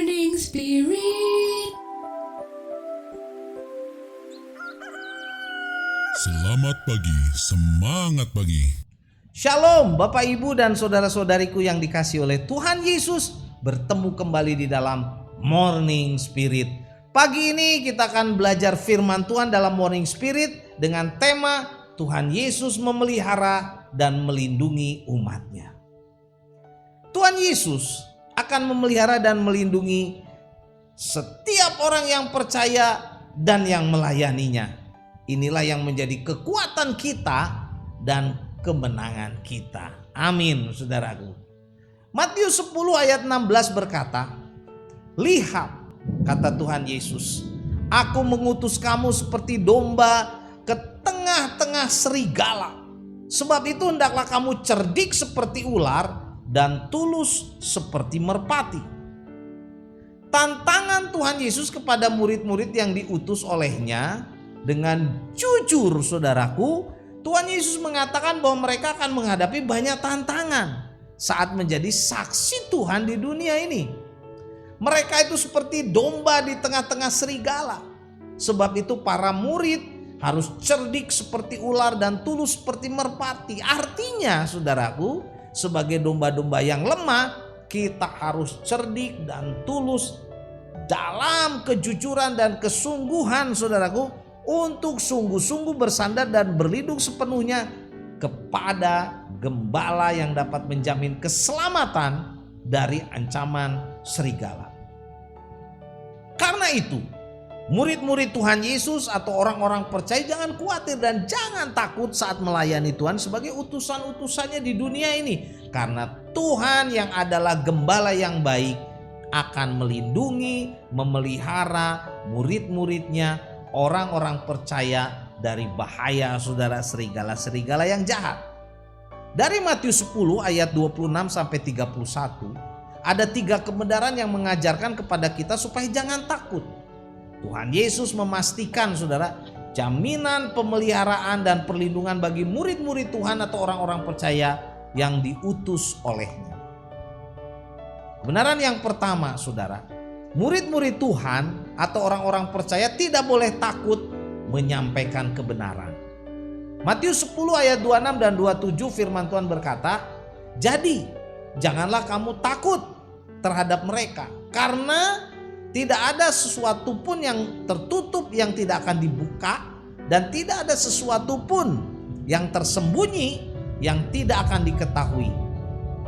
Morning Spirit. Selamat pagi, semangat pagi. Shalom Bapak Ibu dan saudara-saudariku yang dikasihi oleh Tuhan Yesus. Bertemu kembali di dalam Morning Spirit. Pagi ini kita akan belajar firman Tuhan dalam Morning Spirit dengan tema Tuhan Yesus memelihara dan melindungi umatnya. Tuhan Yesus akan memelihara dan melindungi setiap orang yang percaya dan yang melayaninya. Inilah yang menjadi kekuatan kita dan kemenangan kita. Amin, saudaraku. Matius 10 ayat 16 berkata, "Lihat," kata Tuhan Yesus, "aku mengutus kamu seperti domba ke tengah-tengah serigala. Sebab itu hendaklah kamu cerdik seperti ular dan tulus seperti merpati." Tantangan Tuhan Yesus kepada murid-murid yang diutus olehnya dengan jujur, saudaraku, Tuhan Yesus mengatakan bahwa mereka akan menghadapi banyak tantangan saat menjadi saksi Tuhan di dunia ini. Mereka itu seperti domba di tengah-tengah serigala. Sebab itu para murid harus cerdik seperti ular dan tulus seperti merpati. Artinya, saudaraku, sebagai domba-domba yang lemah, kita harus cerdik dan tulus dalam kejujuran dan kesungguhan, saudaraku, untuk sungguh-sungguh bersandar dan berlindung sepenuhnya kepada gembala yang dapat menjamin keselamatan dari ancaman serigala. Karena itu, murid-murid Tuhan Yesus atau orang-orang percaya jangan khawatir dan jangan takut saat melayani Tuhan sebagai utusan-utusannya di dunia ini. Karena Tuhan yang adalah gembala yang baik akan melindungi, memelihara murid-muridnya, orang-orang percaya dari bahaya saudara serigala-serigala yang jahat. Dari Matius 10 ayat 26 sampai 31, ada 3 kebenaran yang mengajarkan kepada kita supaya jangan takut. Tuhan Yesus memastikan, saudara, jaminan pemeliharaan dan perlindungan bagi murid-murid Tuhan atau orang-orang percaya yang diutus olehnya. Kebenaran yang pertama, saudara, murid-murid Tuhan atau orang-orang percaya tidak boleh takut menyampaikan kebenaran. Matius 10 ayat 26 dan 27 firman Tuhan berkata, "Jadi janganlah kamu takut terhadap mereka, karena tidak ada sesuatu pun yang tertutup yang tidak akan dibuka, dan tidak ada sesuatu pun yang tersembunyi yang tidak akan diketahui.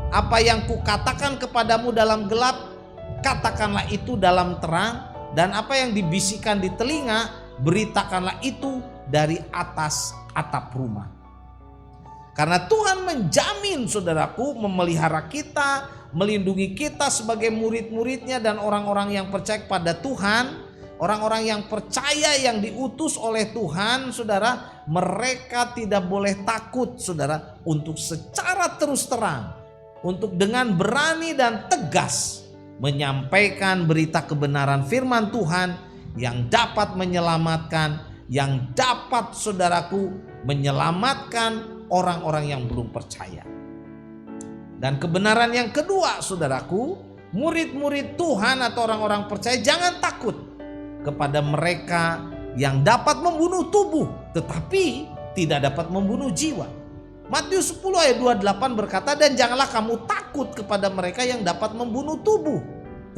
Apa yang kukatakan kepadamu dalam gelap, katakanlah itu dalam terang, dan apa yang dibisikkan di telinga, beritakanlah itu dari atas atap rumah." Karena Tuhan menjamin, saudaraku, memelihara kita, melindungi kita sebagai murid-muridnya dan orang-orang yang percaya kepada Tuhan, orang-orang yang percaya yang diutus oleh Tuhan, saudara, mereka tidak boleh takut, saudara, untuk secara terus terang, untuk dengan berani dan tegas menyampaikan berita kebenaran firman Tuhan yang dapat menyelamatkan, yang dapat, saudaraku, menyelamatkan orang-orang yang belum percaya. Dan kebenaran yang kedua, saudaraku, murid-murid Tuhan atau orang-orang percaya jangan takut kepada mereka yang dapat membunuh tubuh tetapi tidak dapat membunuh jiwa. Matius 10 ayat 28 berkata, "Dan janganlah kamu takut kepada mereka yang dapat membunuh tubuh,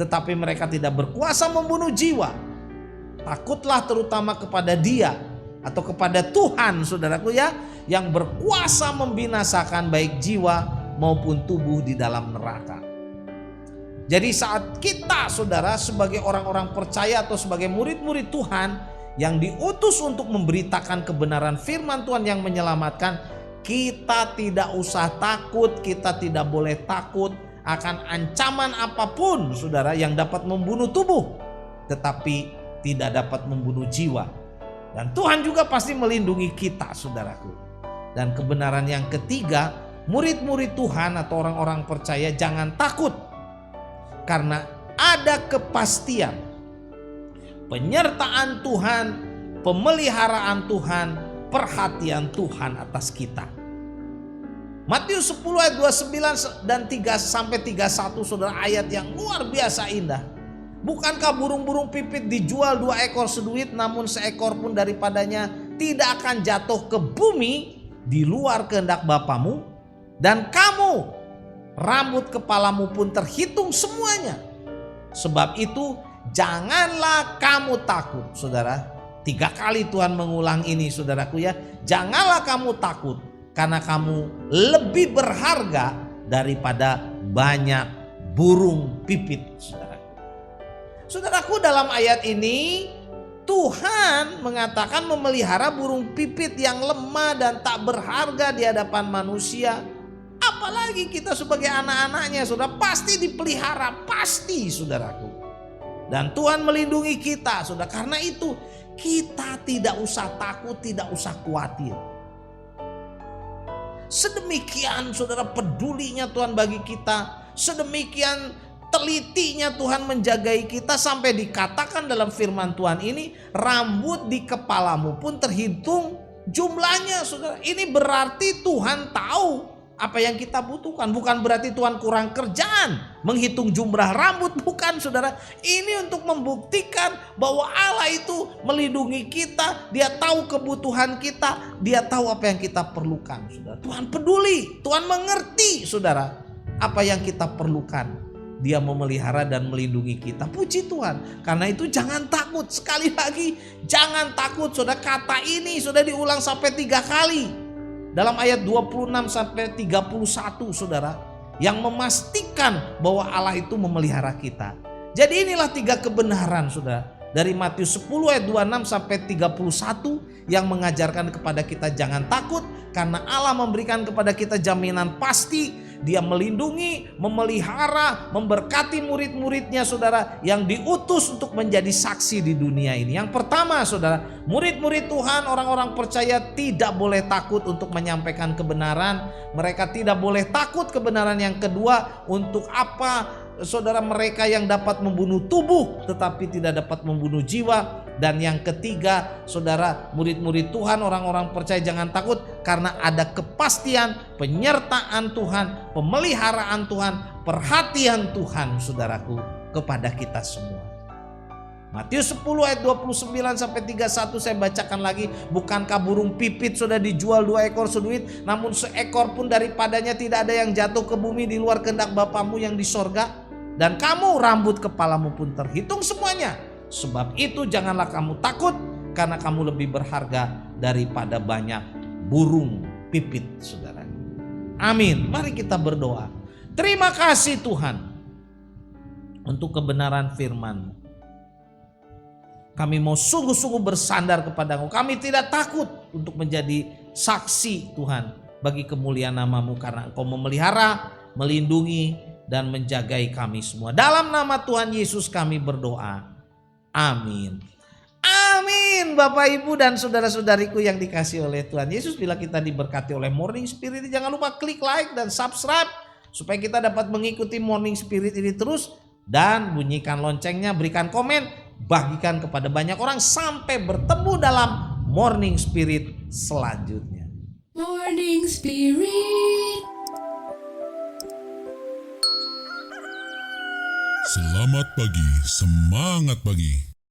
tetapi mereka tidak berkuasa membunuh jiwa. Takutlah terutama kepada Dia," atau kepada Tuhan, saudaraku ya, "yang berkuasa membinasakan baik jiwa maupun tubuh di dalam neraka." Jadi saat kita, saudara, sebagai orang-orang percaya atau sebagai murid-murid Tuhan yang diutus untuk memberitakan kebenaran firman Tuhan yang menyelamatkan, kita tidak usah takut, kita tidak boleh takut akan ancaman apapun, saudara, yang dapat membunuh tubuh tetapi tidak dapat membunuh jiwa. Dan Tuhan juga pasti melindungi kita, saudaraku. Dan kebenaran yang ketiga, murid-murid Tuhan atau orang-orang percaya jangan takut karena ada kepastian penyertaan Tuhan, pemeliharaan Tuhan, perhatian Tuhan atas kita. Matius 10 ayat 29 dan 3 sampai 31, saudara, ayat yang luar biasa indah. Bukankah burung-burung pipit dijual 2 ekor seduit, namun seekor pun daripadanya tidak akan jatuh ke bumi di luar kehendak Bapamu? Dan kamu, rambut kepalamu pun terhitung semuanya. Sebab itu janganlah kamu takut. Saudara, 3 kali Tuhan mengulang ini, saudaraku ya. Janganlah kamu takut, karena kamu lebih berharga daripada banyak burung pipit, saudaraku. Saudaraku, dalam ayat ini Tuhan mengatakan memelihara burung pipit yang lemah dan tak berharga di hadapan manusia. Apalagi kita sebagai anak-anaknya, saudara, pasti dipelihara, pasti, saudaraku. Dan Tuhan melindungi kita, saudara. Karena itu kita tidak usah takut, tidak usah khawatir. Sedemikian, saudara, pedulinya Tuhan bagi kita. Sedemikian telitinya Tuhan menjagai kita, sampai dikatakan dalam firman Tuhan ini, rambut di kepalamu pun terhitung jumlahnya, saudara. Ini berarti Tuhan tahu apa yang kita butuhkan. Bukan berarti Tuhan kurang kerjaan menghitung jumlah rambut, bukan, saudara. Ini untuk membuktikan bahwa Allah itu melindungi kita. Dia tahu kebutuhan kita, Dia tahu apa yang kita perlukan, saudara. Tuhan peduli, Tuhan mengerti, saudara, apa yang kita perlukan. Dia memelihara dan melindungi kita. Puji Tuhan. Karena itu jangan takut. Sekali lagi, jangan takut, saudara. Kata ini sudah diulang sampai 3 kali dalam ayat 26 sampai 31, saudara, yang memastikan bahwa Allah itu memelihara kita. Jadi inilah 3 kebenaran, saudara, dari Matius 10 ayat 26 sampai 31 yang mengajarkan kepada kita jangan takut, karena Allah memberikan kepada kita jaminan pasti. Dia melindungi, memelihara, memberkati murid-muridnya, saudara, yang diutus untuk menjadi saksi di dunia ini. Yang pertama, saudara, murid-murid Tuhan, orang-orang percaya tidak boleh takut untuk menyampaikan kebenaran. Mereka tidak boleh takut kebenaran. Yang kedua, untuk apa, saudara, mereka yang dapat membunuh tubuh tetapi tidak dapat membunuh jiwa. Dan yang ketiga, saudara, murid-murid Tuhan, orang-orang percaya jangan takut karena ada kepastian, penyertaan Tuhan, pemeliharaan Tuhan, perhatian Tuhan, saudaraku, kepada kita semua. Matius 10 ayat 29 sampai 31 saya bacakan lagi. Bukankah burung pipit sudah dijual 2 ekor seduit, namun seekor pun daripadanya tidak ada yang jatuh ke bumi di luar kehendak Bapamu yang di sorga? Dan kamu, rambut kepalamu pun terhitung semuanya. Sebab itu janganlah kamu takut, karena kamu lebih berharga daripada banyak burung pipit, saudara. Amin. Mari kita berdoa. Terima kasih Tuhan untuk kebenaran firman. Kami mau sungguh-sungguh bersandar kepada-Mu. Kami tidak takut untuk menjadi saksi, Tuhan, bagi kemuliaan nama-Mu, karena Engkau memelihara, melindungi, dan menjagai kami semua. Dalam nama Tuhan Yesus kami berdoa. Amin. Amin. Bapak, Ibu, dan saudara-saudariku yang dikasihi oleh Tuhan Yesus, bila kita diberkati oleh Morning Spirit, jangan lupa klik like dan subscribe supaya kita dapat mengikuti Morning Spirit ini terus, dan bunyikan loncengnya, berikan komen, bagikan kepada banyak orang. Sampai bertemu dalam Morning Spirit selanjutnya. Morning Spirit. Selamat pagi, semangat pagi.